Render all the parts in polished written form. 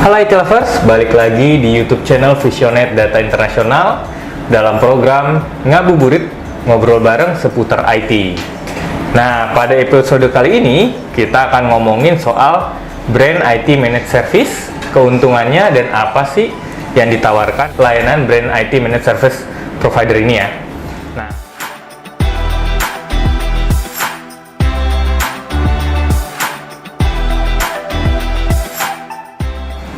Halo IT Lovers, balik lagi di YouTube channel Visionet Data Internasional dalam program Ngabuburit, ngobrol bareng seputar IT. Nah, pada episode kali ini kita akan ngomongin soal brand IT Managed Service, keuntungannya dan apa sih yang ditawarkan layanan brand IT Managed Service provider ini ya.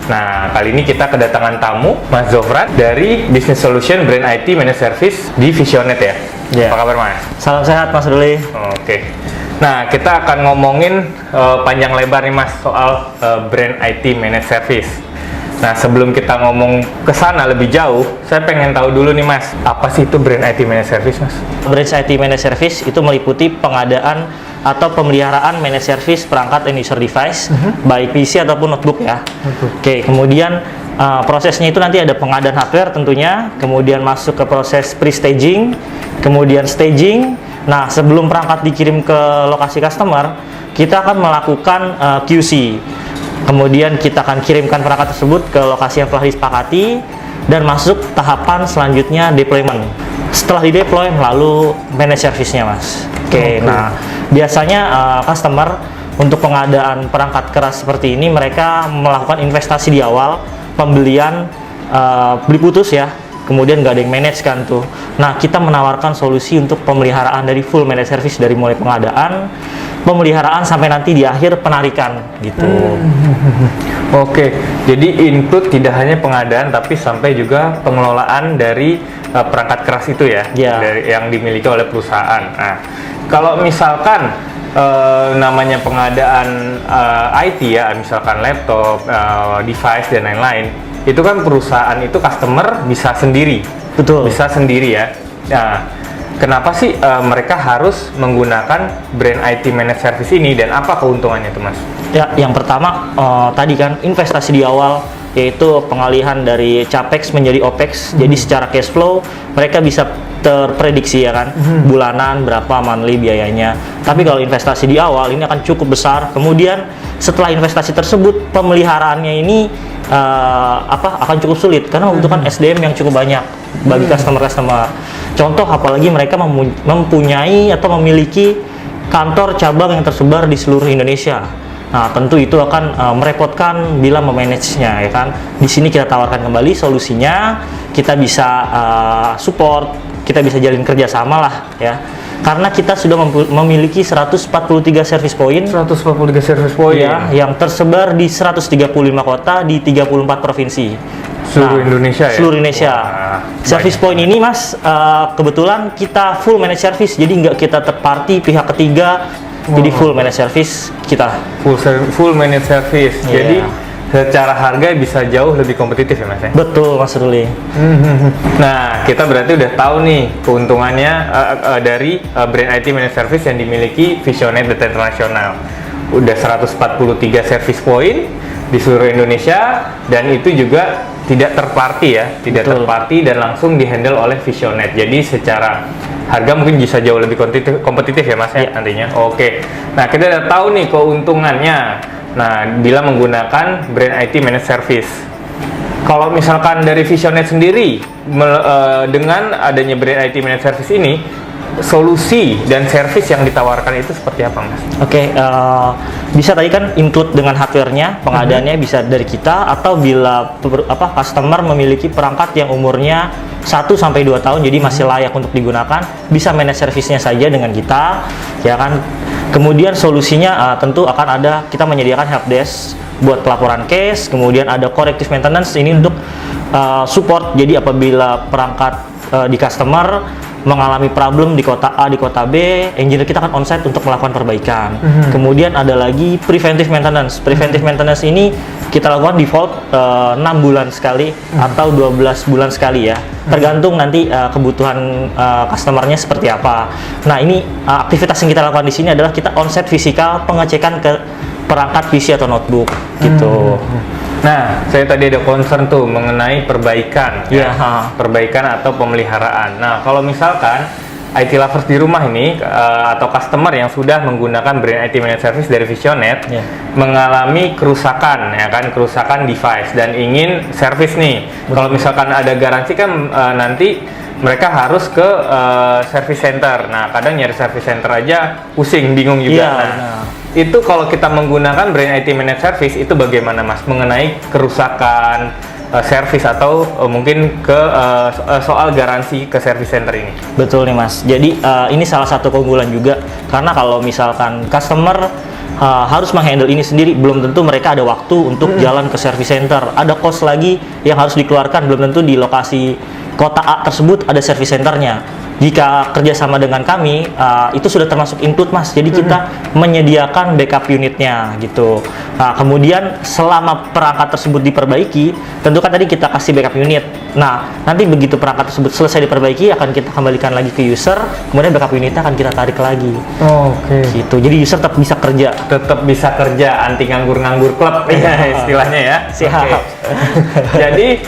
Nah, kali ini kita kedatangan tamu, Mas Zofran dari Business Solution Brand IT Managed Service di Visionet ya. Yeah. Apa kabar, Mas? Salam sehat, Mas Ruli. Oke. Nah, kita akan ngomongin panjang lebar nih, Mas, soal Brand IT Managed Service. Nah, sebelum kita ngomong ke sana lebih jauh, saya pengen tahu dulu nih, Mas, apa sih itu Brand IT Managed Service, Mas? Brand IT Managed Service itu meliputi pengadaan atau pemeliharaan managed service perangkat and user device, baik PC ataupun notebook ya. Oke, kemudian prosesnya itu nanti ada pengadaan hardware tentunya, kemudian masuk ke proses pre-staging, kemudian staging. Nah, sebelum perangkat dikirim ke lokasi customer, kita akan melakukan QC. Kemudian kita akan kirimkan perangkat tersebut ke lokasi yang telah disepakati dan masuk tahapan selanjutnya deployment. Setelah di-deploy, lalu manage service-nya, Mas. Oke. Nah, biasanya customer untuk pengadaan perangkat keras seperti ini, mereka melakukan investasi di awal, pembelian beli putus ya, kemudian nggak ada yang manage kan tuh. Nah, kita menawarkan solusi untuk pemeliharaan dari full manage service, dari mulai pengadaan, pemeliharaan sampai nanti di akhir penarikan gitu. Oke, jadi include tidak hanya pengadaan tapi sampai juga pengelolaan dari perangkat keras itu ya, dari yang dimiliki oleh perusahaan. Nah, kalau misalkan namanya pengadaan IT ya, misalkan laptop, device dan lain-lain, itu kan perusahaan itu customer bisa sendiri, bisa sendiri ya. Nah, kenapa sih mereka harus menggunakan brand IT Managed Service ini dan apa keuntungannya tuh, Mas? Ya, yang pertama tadi kan investasi di awal, yaitu pengalihan dari capex menjadi opex. Jadi secara cash flow mereka bisa terprediksi ya kan, bulanan berapa monthly biayanya. Tapi kalau investasi di awal ini akan cukup besar. Kemudian setelah investasi tersebut, pemeliharaannya ini akan cukup sulit karena membutuhkan SDM yang cukup banyak bagi customer. Contoh, apalagi mereka mempunyai atau memiliki kantor cabang yang tersebar di seluruh Indonesia. Nah, tentu itu akan merepotkan bila memanage-nya, ya kan. Di sini kita tawarkan kembali solusinya, kita bisa support, kita bisa jalin kerjasama lah, ya. Karena kita sudah memiliki 143 service point. 143 service point ya, yang tersebar di 135 kota di 34 provinsi. Seluruh Indonesia ya? Seluruh Indonesia. Service point ini, Mas, kebetulan kita full managed service, jadi nggak kita third party, pihak ketiga. Jadi full managed service kita. Full managed service. Jadi secara harga bisa jauh lebih kompetitif ya, Mas ya? Betul, Mas Ruli. Nah, kita berarti udah tahu nih keuntungannya dari brand IT Managed Service yang dimiliki Visionet Data Internasional. Udah 143 service point di seluruh Indonesia dan itu juga tidak terparty ya, tidak terparty dan langsung dihandle oleh Visionet. Jadi secara harga mungkin bisa jauh lebih kompetitif ya, Mas ya, nantinya. Oke. Nah, kita udah tahu nih keuntungannya. Nah, bila menggunakan brand IT Managed Service. Kalau misalkan dari Visionet sendiri dengan adanya brand IT Managed Service ini, solusi dan service yang ditawarkan itu seperti apa, Mas? Oke, bisa tadi kan include dengan hardware-nya, pengadaannya bisa dari kita, atau bila customer memiliki perangkat yang umurnya 1-2 tahun, jadi masih layak untuk digunakan, bisa manage service-nya saja dengan kita, ya kan. Kemudian solusinya tentu akan ada, kita menyediakan helpdesk buat pelaporan case, kemudian ada corrective maintenance ini untuk support. Jadi apabila perangkat di customer mengalami problem di kota A, di kota B, engineer kita akan onsite untuk melakukan perbaikan. Kemudian ada lagi preventive maintenance. Preventive maintenance ini kita lakukan default 6 bulan sekali atau 12 bulan sekali ya. Tergantung nanti kebutuhan customernya seperti apa. Nah, ini aktivitas yang kita lakukan di sini adalah kita onsite fisikal pengecekan ke perangkat PC atau notebook gitu. Nah, saya tadi ada concern tuh mengenai perbaikan, perbaikan atau pemeliharaan. Nah, kalau misalkan IT lovers di rumah ini atau customer yang sudah menggunakan brand IT Managed Service dari Visionet mengalami kerusakan ya kan, kerusakan device dan ingin service nih. Kalau misalkan ada garansi kan nanti mereka harus ke service center. Nah, kadang nyari service center aja pusing, bingung juga. Itu kalau kita menggunakan brand IT Managed Service itu bagaimana Mas mengenai kerusakan service atau mungkin ke soal garansi ke service center ini? Betul nih Mas. Jadi ini salah satu keunggulan juga karena kalau misalkan customer harus menghandle ini sendiri, belum tentu mereka ada waktu untuk jalan ke service center. Ada cost lagi yang harus dikeluarkan, belum tentu di lokasi kota A tersebut ada service centernya. Jika kerjasama dengan kami, itu sudah termasuk include Mas. Jadi kita menyediakan backup unitnya gitu. Nah, kemudian selama perangkat tersebut diperbaiki, tentu kan tadi kita kasih backup unit. Nah, nanti begitu perangkat tersebut selesai diperbaiki, akan kita kembalikan lagi ke user, kemudian backup unitnya akan kita tarik lagi. Gitu. Jadi user tetap bisa kerja. Tetap bisa kerja, anti nganggur-nganggur klub istilahnya ya. Siap. Jadi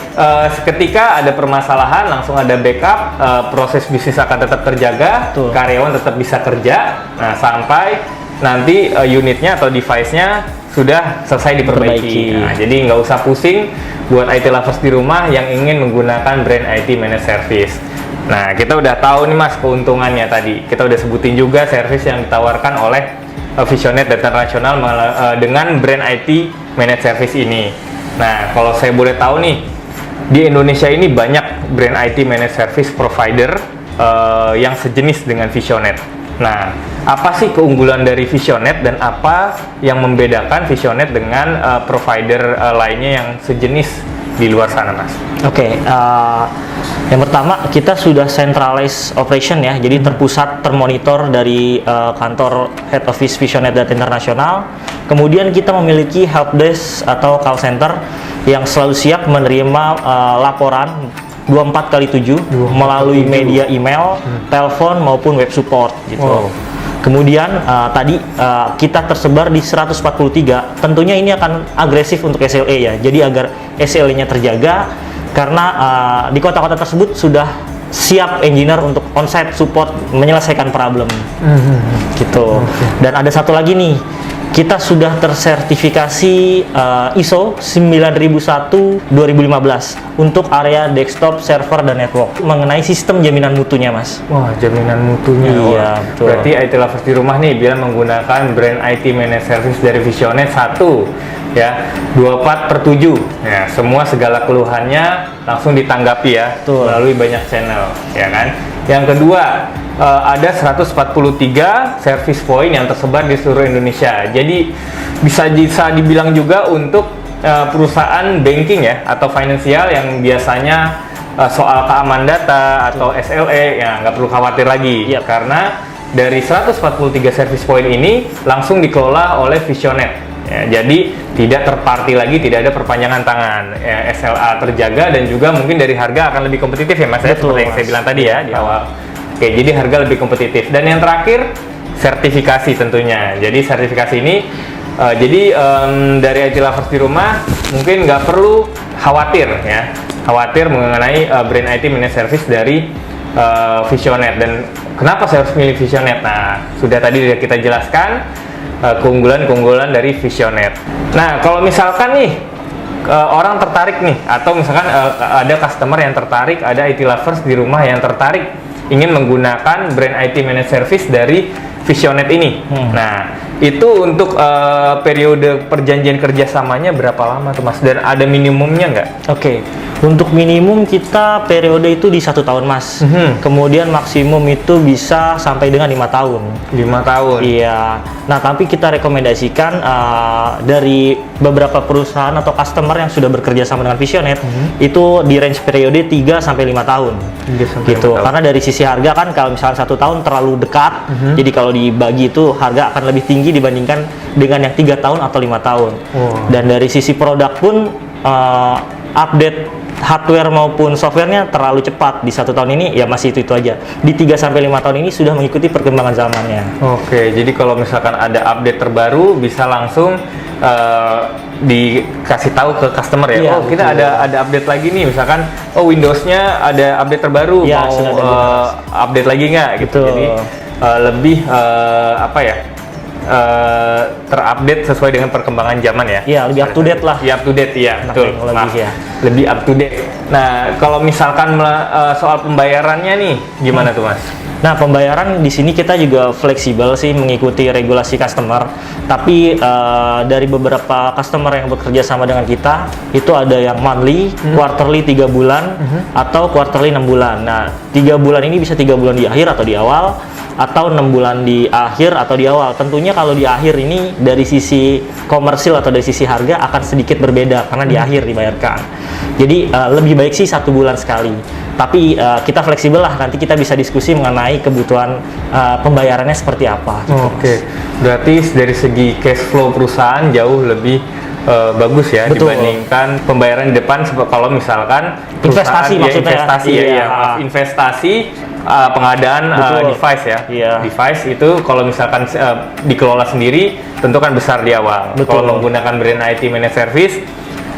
ketika ada permasalahan langsung ada backup, proses bisnis akan tetap terjaga, karyawan tetap bisa kerja. Nah, sampai nanti unitnya atau device-nya sudah selesai diperbaiki. Nah, jadi nggak usah pusing buat IT lovers di rumah yang ingin menggunakan brand IT Managed Service. Nah, kita udah tahu nih Mas keuntungannya tadi. Kita udah sebutin juga service yang ditawarkan oleh Visionet Data International dengan brand IT Managed Service ini. Nah, kalau saya boleh tahu nih, di Indonesia ini banyak brand IT Managed Service provider yang sejenis dengan Visionet. Nah, apa sih keunggulan dari Visionet dan apa yang membedakan Visionet dengan provider lainnya yang sejenis di luar sana, Mas? Oke, yang pertama kita sudah centralized operation ya, jadi terpusat, termonitor dari kantor head office Visionet Data International. Kemudian kita memiliki helpdesk atau call center yang selalu siap menerima laporan 24/7 melalui media email, telepon maupun web support gitu. Kemudian tadi kita tersebar di 143. Tentunya ini akan agresif untuk SLA ya. Jadi agar SLA-nya terjaga karena di kota-kota tersebut sudah siap engineer untuk on-site support menyelesaikan problem. Gitu. Dan ada satu lagi nih. Kita sudah tersertifikasi ISO 9001:2015 untuk area desktop, server, dan network mengenai sistem jaminan mutunya, Mas. Wah, jaminan mutunya. Iya, betul. Berarti IT lovers di rumah nih bila menggunakan brand IT Managed Service dari Visionet 1 ya, 24/7. Ya, semua segala keluhannya langsung ditanggapi ya melalui banyak channel, ya kan? Yang kedua, ada 143 service point yang tersebar di seluruh Indonesia. Jadi bisa dibilang juga untuk perusahaan banking ya atau finansial yang biasanya soal keamanan data atau SLA ya nggak perlu khawatir lagi karena dari 143 service point ini langsung dikelola oleh Visionet. Ya, jadi tidak terparty lagi, tidak ada perpanjangan tangan. Ya, SLA terjaga dan juga mungkin dari harga akan lebih kompetitif ya Mas. Seperti yang saya bilang tadi ya di awal. Oke, jadi harga lebih kompetitif. Dan yang terakhir, sertifikasi tentunya. Jadi sertifikasi ini, dari IT lovers di rumah mungkin nggak perlu khawatir ya, khawatir mengenai brand IT Managed Service dari Visionet. Dan kenapa saya harus milih Visionet? Nah, sudah tadi kita jelaskan keunggulan-keunggulan dari Visionet. Nah, kalau misalkan nih orang tertarik nih, atau misalkan ada customer yang tertarik, ada IT lovers di rumah yang tertarik ingin menggunakan brand IT Managed Service dari Visionet ini. Nah, itu untuk periode perjanjian kerjasamanya berapa lama tuh Mas? Dan ada minimumnya nggak? Oke. Untuk minimum kita periode itu di 1 tahun Mas. Kemudian maksimum itu bisa sampai dengan 5 tahun. 5 tahun? Iya. Nah, tapi kita rekomendasikan dari beberapa perusahaan atau customer yang sudah bekerja sama dengan Visionet itu di range periode 3 sampai 5 tahun. Gitu. Karena dari sisi harga kan kalau misalnya 1 tahun terlalu dekat, jadi kalau dibagi itu harga akan lebih tinggi dibandingkan dengan yang 3 tahun atau 5 tahun. Dan dari sisi produk pun update hardware maupun softwarenya terlalu cepat. Di 1 tahun ini ya masih itu aja. Di 3 sampai 5 tahun ini sudah mengikuti perkembangan zamannya. Oke, jadi kalau misalkan ada update terbaru bisa langsung dikasih tahu ke customer ya. Iya, Oh, kita betul. ada update lagi nih, misalkan oh Windows-nya ada update terbaru, Iya, mau sudah ada update lagi nggak gitu. Betul. Jadi lebih apa ya? Terupdate sesuai dengan perkembangan zaman ya. Iya, lebih up to date lah. Iya, up to date ya, Anak betul. teknologi Maaf. ya. Lebih up to date. Nah, kalau misalkan soal pembayarannya nih, gimana tuh Mas? Nah, pembayaran di sini kita juga fleksibel sih mengikuti regulasi customer. Tapi dari beberapa customer yang bekerja sama dengan kita, itu ada yang monthly, quarterly 3 bulan, atau quarterly 6 bulan. Nah, 3 bulan ini bisa 3 bulan di akhir atau di awal, atau 6 bulan di akhir atau di awal. Tentunya kalau di akhir ini dari sisi komersil atau dari sisi harga akan sedikit berbeda karena di akhir dibayarkan. Jadi lebih baik sih 1 bulan sekali. Tapi kita fleksibel lah, nanti kita bisa diskusi mengenai kebutuhan pembayarannya seperti apa. Gitu, Oke, Mas. berarti dari segi cash flow perusahaan jauh lebih bagus ya Betul. dibandingkan pembayaran di depan. Kalau misalkan perusahaan, Investasi ya, maksudnya ya? investasi ya, Iya. iya, maaf, investasi pengadaan Betul. device ya. Iya. Device itu kalau misalkan dikelola sendiri tentu kan besar di awal. Betul. Kalau menggunakan brand IT Managed Service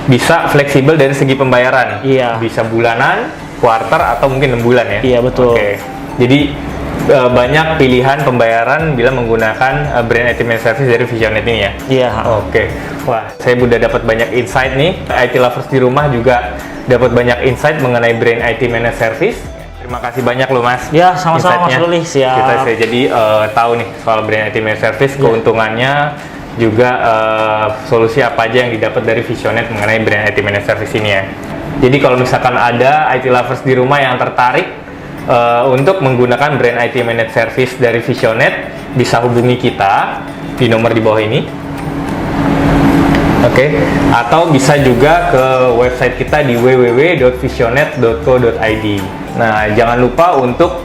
bisa fleksibel dari segi pembayaran. Iya. Bisa bulanan, quarter atau mungkin 6 bulan ya. Iya, betul. Oke. Jadi banyak pilihan pembayaran bila menggunakan brand IT Managed Service dari Visionet ini ya. Iya. Oke. Wah, saya udah dapat banyak insight nih. IT lovers di rumah juga dapat banyak insight mengenai brand IT Managed Service. Terima kasih banyak loh Mas. Ya, sama-sama Mas insight-nya. Ruli. Siap. Saya jadi tahu nih soal brand IT Managed Service, keuntungannya juga solusi apa aja yang didapat dari Visionet mengenai brand IT Managed Service ini ya. Jadi kalau misalkan ada IT lovers di rumah yang tertarik untuk menggunakan brand IT Managed Service dari Visionet, bisa hubungi kita di nomor di bawah ini. Oke, atau bisa juga ke website kita di www.visionet.co.id. Nah, jangan lupa untuk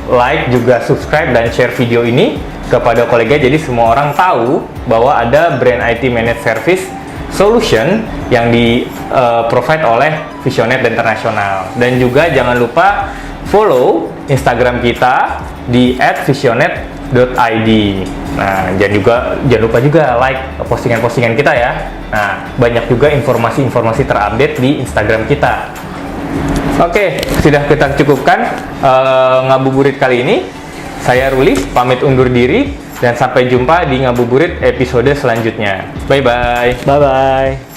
like, juga subscribe dan share video ini kepada kolega, jadi semua orang tahu bahwa ada brand IT Managed Service solution yang di provide oleh Visionet International. Dan juga jangan lupa follow Instagram kita di @visionet.id. Nah, jangan lupa juga like postingan-postingan kita ya. Nah, banyak juga informasi-informasi terupdate di Instagram kita. Oke, sudah kita cukupkan ngabuburit kali ini. Saya Ruli, pamit undur diri dan sampai jumpa di ngabuburit episode selanjutnya. Bye-bye. Bye-bye.